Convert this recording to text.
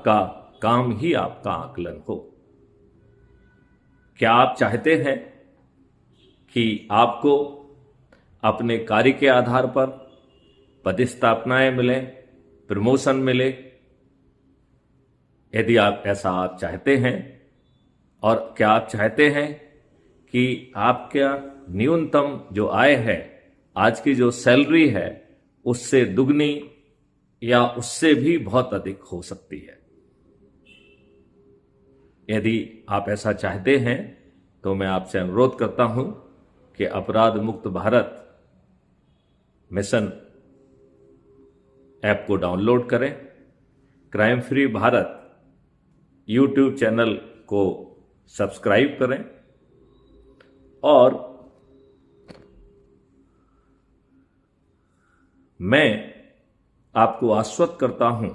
आपका काम ही आपका आकलन हो। क्या आप चाहते हैं कि आपको अपने कार्य के आधार पर पदस्थापनाएं मिलें, प्रमोशन मिले? यदि आप चाहते हैं, और क्या आप चाहते हैं कि आपका न्यूनतम जो आय है, आज की जो सैलरी है, उससे दुगनी या उससे भी बहुत अधिक हो सकती है? यदि आप ऐसा चाहते हैं तो मैं आपसे अनुरोध करता हूं कि अपराध मुक्त भारत मिशन ऐप को डाउनलोड करें, crime free Bharat YouTube channel को सब्सक्राइब करें और मैं आपको आश्वस्त करता हूं